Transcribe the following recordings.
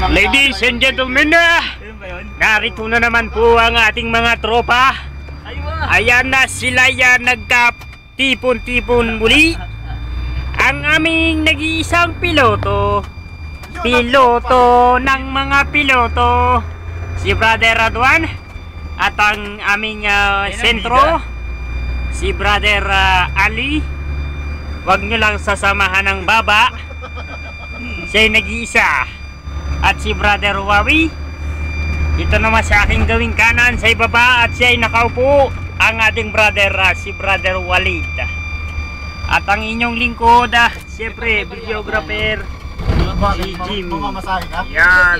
Ladies and gentlemen, narito na naman po ang ating mga tropa. Ayan na sila yan, nagkatipon-tipon muli. Ang aming nag-iisang piloto ng mga piloto, si Brother Radwan. At ang aming sentro, si Brother Ali. Huwag nyo lang sasamahan ng baba, siya'y nag-iisa. At si Brother Wawi, dito naman sa aking gawing kanan sa ibaba, at siya'y nakaupo, ang ating brother, si Brother Walid. At ang inyong lingkod, siyempre videographer, si Jimmy. Yan.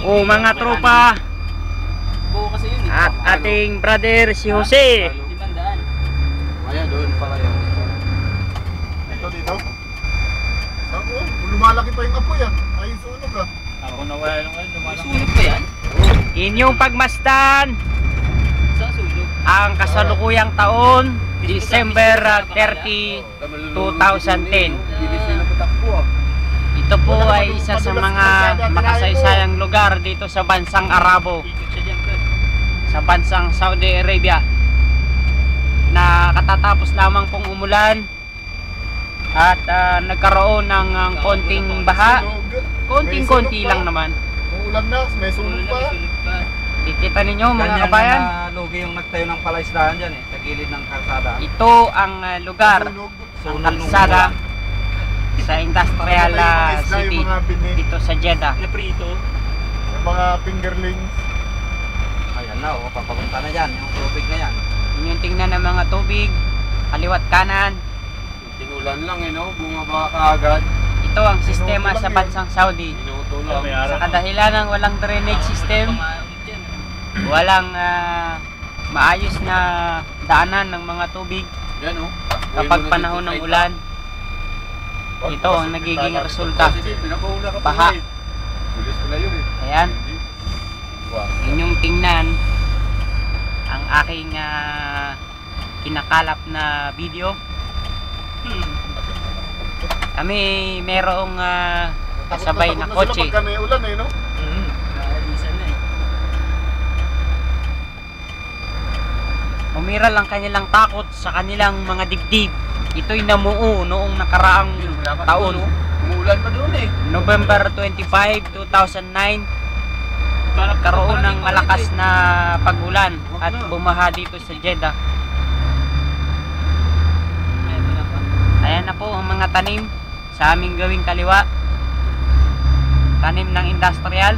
O mga tropa, at ating brother si Jose. Kaya doon pala yung dito. Ako, lumalaki pa yung apoy ah. Ay, sunog ah. ako nawala nung ano, lumalaki. Sunog pa yan? Inyong pagmasdan Saan sunog? ang kasalukuyang taon, December 30, 2010. Ito po ay isa sa mga makasaysayang lugar dito sa bansang Arabo, sa bansang Saudi Arabia, na katatapos lamang pong umulan at nagkaroon ng konting baha, konting-konti lang naman. Uulan na, may sunog pa. Kikita ninyo mga kabayan, Lugi yung nagtayo ng palaisdahan dyan sa gilid ng kalsada. ito ang lugar, ang kalsada sa Industrial City dito sa Jeddah. Naprito? Yung mga fingerlings. Ayan na, papapunta na dyan, yung tubig na yan. Inyong tingnan ng mga tubig, kaliwat kanan. Tinulan lang bumaba ka agad. Ito ang sistema sa bansang Saudi. Minuto lang. Sa kadahilan ng walang drainage system, walang maayos na daanan ng mga tubig Yan kapag panahon ng ulan. Ito ang nagiging resulta. Baha. Ayan. Inyong tingnan ang aking kinakalap na video. Kami merong kasabay na kotse. Pagka may ulan no? Nakalisan na Umiral ang kanilang takot sa kanilang mga dibdib. Ito'y namuo noong nakaraang taon. Umuulan pa doon November 25, 2009. Nagkaroon ng malakas na pag-ulan at bumaha dito sa Jeddah. Ayan na po ang mga tanim sa aming gawing kaliwa. Tanim ng industrial.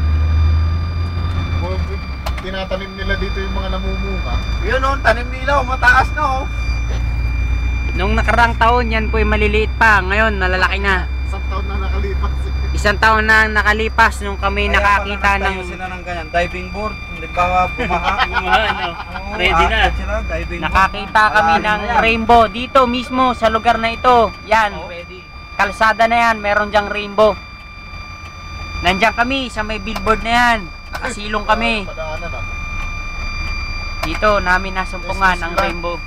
Tinatanim nila dito yung mga namumunga. Yun tanim nila mataas na Nung nakaraang taon yan po ay maliliit pa. Ngayon nalalaki na. Isang taon na nakalipas. Isang taon na nakalipas nung kami nakakita ng sila ng ganyan, diving board, hindi ba bumaha? Ready na. Sila, diving nakakita kami ng rainbow dito mismo sa lugar na ito. Yan. Ready. Kalsada na yan, meron dyang rainbow. Nandiyan kami sa may billboard na yan. Nakasilong kami. Padaanan ah. Dito namin nasumpungan ang rainbow.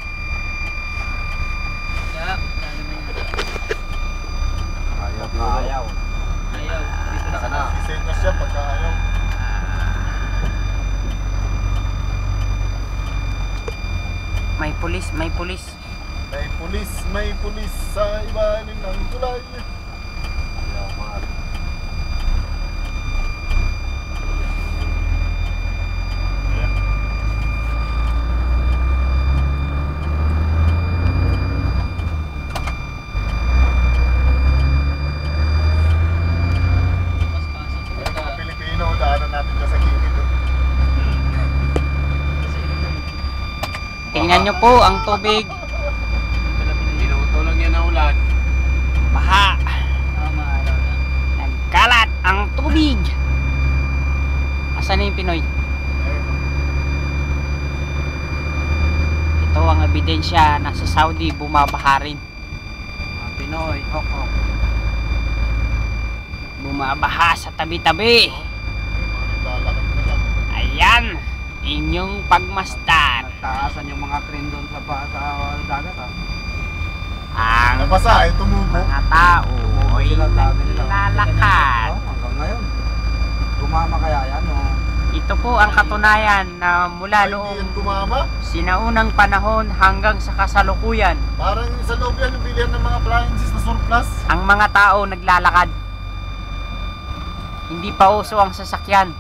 Ayaw. Ayaw. Sisenyas siya pagka ayaw. May pulis, may pulis. May pulis sa ibalim ng tulay. Tingnan nyo po ang tubig. Minuto lang yan na ulan. Baha. Nagkalat ang tubig. Asan na yung Pinoy? Ito ang ebidensya na sa Saudi bumabaha rin. Pinoy, hok. Bumabaha sa tabi-tabi. Ayan, inyong pagmasdan. Taasan yung mga crane doon sa dagat Ang Nabasa ay tumubo. mga tao ay Sila, dami nila. naglalakad. Hanggang ngayon. po ang katunayan na mula Ay, hindi yan noong gumama. sinaunang panahon hanggang sa kasalukuyan, Parang sa loob yan yung bilihan ng mga appliances na surplus. ang mga tao naglalakad. Hindi pa uso ang sasakyan.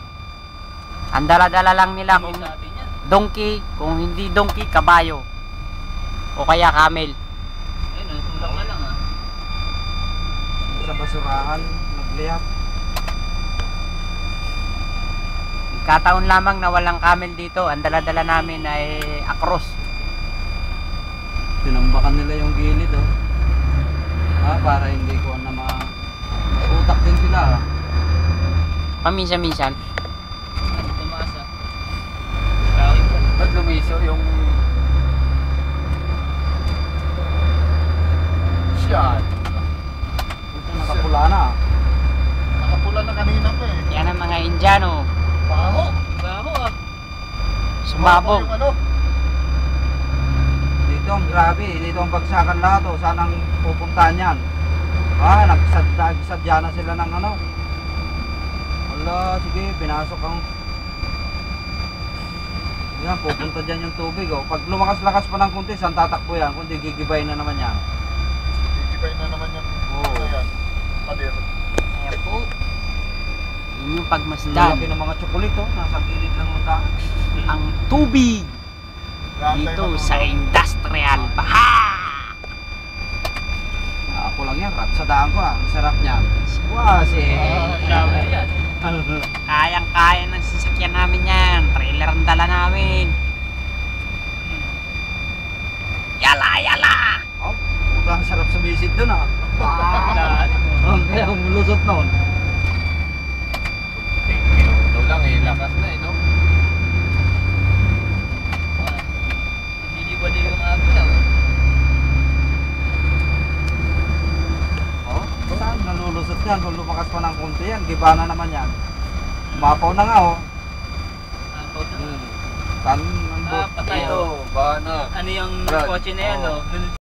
Ang dala-dala lang nila kung Sa atin yan. donkey, kung hindi donkey, kabayo. O kaya camel. Ayun, tulak na lang ah. Sa basurahan, nagliyap. Kataon lamang na walang camel dito. Ang dala-dala namin ay akros. Tinambakan nila yung gilid, oh. Para hindi ko na utak din sila. Paminsan-minsan. Ano tumaas ah. Kawin pa. Ba't lumiso yung... Shit. Ito nakapula na. Nakapula na kanina pa eh. Yan ang mga Indiano. Baho. Baho ah. Sumabog. Yung ano. Dito ang grabe, dito ang bagsakan lahat, oh. Saan ang pupuntahan yan? Nagsadya na sila ng ano. Wala, sige, pinasok ang... Yan, pupunta dyan yung tubig, oh. Pag lumakas-lakas pa ng kunti, saan tatakbo yan? Kundi gigibay na naman yan. Titibay na naman yung... Oo. Ano yan. Pader. Ayan po. Yun yung Laki pagmasdan. ng mga tsokolate, oh. Nasa gilid lang ng daan. Ang tubig Gantay dito na sa to. industrial baha. Ako lang yan, rat sa daan ko, ah. Ang sarap niyan. Wasi. Shower yan. Kayang-kaya ng sasakyan namin yan. Trailer ang dala namin. Yala, yala! Oh, puta, ang sarap sumisid dun, ah. Lalim mo. Ang kaya umulusot noon. Minuto lang eh. Lakas na eh, no? Ah, nililiwala yung aglaw. Oh, saan nalulusot yan? Kung lumakas pa ng kunti yan, giba na naman yan. Umapaw na nga, oh. Apaw na. Saan ang Ah, patay. Bana. Ano yung Brad. kotse na yan Oo. oh.